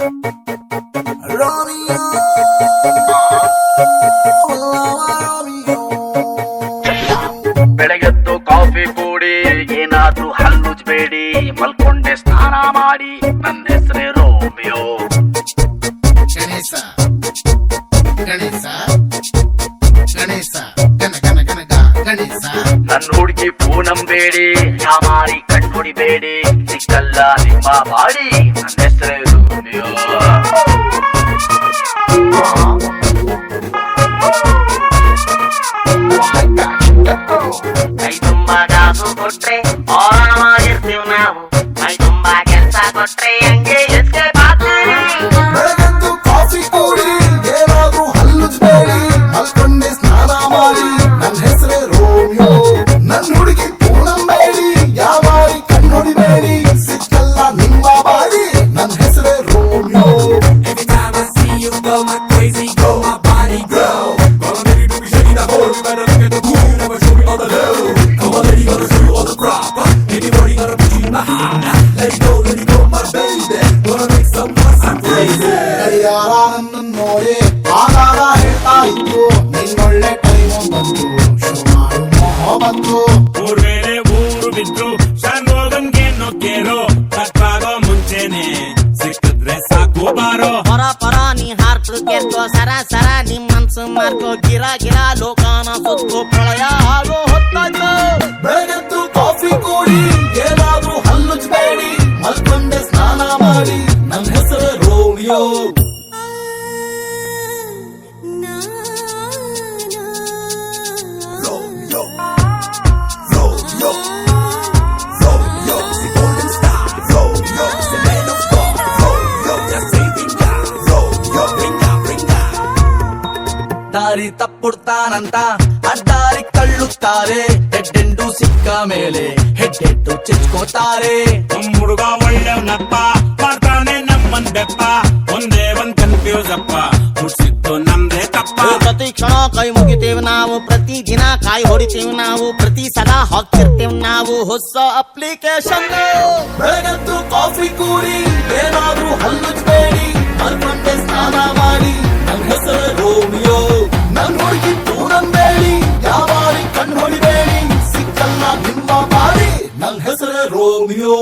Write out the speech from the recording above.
Romeo, ಬೆಳಗೆದ್ದು coffee ಕೂಡಿ ಏನಾದ್ರೂ ಹಲ್ಲುಜ್ಬೇಡಿ, ಮಲ್ಕೊಂಡೆ ಸ್ನಾನ ಮಾಡಿ, ನನ್ನ ಹೆಸರೇ ರೋಮಿಯೋ. ಗಣೇಶ ಗಣೇಶ ಗಣೇಶ ಗಣ ಗಣ ಗಣ ಗಣೇಶ. ನನ್ನ ಹುಡುಗಿ ಪೂನಂಬೇಡಿ, ಯಾಮಾರಿ ಕಣ್ಣುಡಿಬೇಡಿ, ಸಿಕ್ಕಲ್ಲ ನಿಮ್ಮ ಬಾಡಿ, ನನ್ನ ಹೆಸರೇ ರೋಮಿಯೋ. ಕೈ ತುಂಬಾ ಕಾಸು ಕೊಟ್ರೆ ಆರಾಮಾಗಿರ್ತೀವಿ ನಾವು, ಕೈ ತುಂಬಾ ಕೆಲಸ ಕೊಟ್ರೆ ಹಂಗೆ ಎಸ್ಕೇಪ್ ಆಗ್ತೀವಿ. ಬೆಳಗೆದ್ದು ಕಾಫಿ ಕೂಡಿ ಏನಾದ್ರೂ ಹಲ್ಲುಜ್ಬೇಡಿ, ಮಲ್ಕೊಂಡೆ ಸ್ನಾನ ಮಾಡಿ, ನನ್ನ ಹೆಸರೇ ರೋಮಿಯೋ. ನನ್ನ ಹುಡುಗಿ ಪೂನಂಬೇಡಿ, ಯಾವಾರಿ ಕಣ್ಣೊಡಿಬೇಡಿ, ಸಿಕ್ಕಲ್ಲ ನಿಮ್ಮ ಬಾಡಿ, ನನ್ನ ಹೆಸರೇ Romeo. Every time I see you go, my crazy go, my body grow. Gonna make you do me shady, that boy, you better look at the cool, you never show me all the love. Come on, lady, gonna show you all the crop. Anybody gonna put you in my hand? Let it go, my baby. Gonna make some noise, I'm crazy. ಗಡಿಯಾರ ನನ್ನನ್ನು ನೋಡಿ ಆಗಾಗ ಹೇಳ್ತಾ ಇತ್ತು, ನಿನ್ನೊಳ್ಳೆ time ಬಂತು, ಶುರು ಮಾಡು ಮೊಹಬತ್ತು. ಊರ್ ಮೇಲೆ ಊರು ಬಿದ್ರು ಶಾನ್ಭೋಗನ್ಗೆ ನೊಕ್ಕೇರೋ, ಕಟ್ಟಾಗೋ ಮುಂಚೆನೆ ಸಿಕ್ಕಿದ್ರೆ ಸಾಕು ಬಾರೋ. ಪರ ಪರ ನೀ ಹಾರ್ತು ಗೆದ್ದೋ, ಸರ ಸರ ನಿಮ್ ಮನ್ಸು ಮಾರ್ಕೋ, ಗಿರ ಗಿರ ಲೋಕಾನ ಸುತ್ತೋ, ಪ್ರಳಯ ಆಗೋ ಹೊತ್ತಾಯ್ತು. ಬೆಳಗೆದ್ದು ಕಾಫಿ ಕೂಡಿ ಏನಾದ್ರೂ ಹಲ್ಲುಜ್ಬೇಡಿ, ಮಲ್ಕೊಂಡೆ ಸ್ನಾನ ಮಾಡಿ, ನನ್ನ ಹೆಸರೇ Romeo. Romeo, Romeo, Romeo, the golden star. Romeo, the man of God. Romeo, the saving God. Romeo, bring out. ದಾರಿ ತಪ್ಪುಡ್ತಾನಂತ ಅಡ್ಡಾರಿ ತಳ್ಳುತ್ತಾರೆ, ಹೆಡ್ಡೆಂಡು ಸಿಕ್ಕ ಮೇಲೆ ಹೆಡ್ಡೆಂಡು ಚಿಚ್ಕೋತಾರೆ. ನಮ್ ಹುಡುಗ ಒಳ್ಳೆವ್ನಪ್ಪ, ಮಾಡ್ತಾನೆ ನಮ್ಮನ್ ಬೆಪ್ಪ, ಒಂದೇ ಒಂದ್ ಕನ್ಫ್ಯೂಸ್ ಅಪ್ಪ, ಹುಡ್ಸಿದ್ದು ನಮ್ದೇ ತಪ್ಪ. ಪ್ರತಿ ಕ್ಷಣ ಕೈ ಮುಗಿತೇವೆ ನಾವು, ಪ್ರತಿ ದಿನ ಕಾಯಿ ಹೊಡಿತೇವೆ ನಾವು, ಪ್ರತಿ ಸಲ ಹಾಕ್ತಿರ್ತೇವೆ ನಾವು ಹೊಸ ಅಪ್ಲಿಕೇಶನ್. ಬೆಳಗೆದ್ದು ಕಾಫಿ ಕೂಡಿ ಏನಾದ್ರೂ ಹಲ್ಲುಜ್ಬೇಡಿ, ಮಲ್ಕೊಂಡೆ ಸ್ನಾನ ಮಾಡಿ, ನನ್ನ ಹೆಸರೇ ರೋಮಿಯೋ. ನನ್ನ ಹುಡುಗಿ ಪೂನಂಬೇಡಿ, ಯಾವಾರಿ ಕಣ್ಣು ಹೊಡಿಬೇಡಿ, ಸಿಕ್ಕಲ್ಲ ನಿಮ್ಮ ಬಾಡಿ, ನನ್ನ ಹೆಸರೇ ರೋಮಿಯೋ.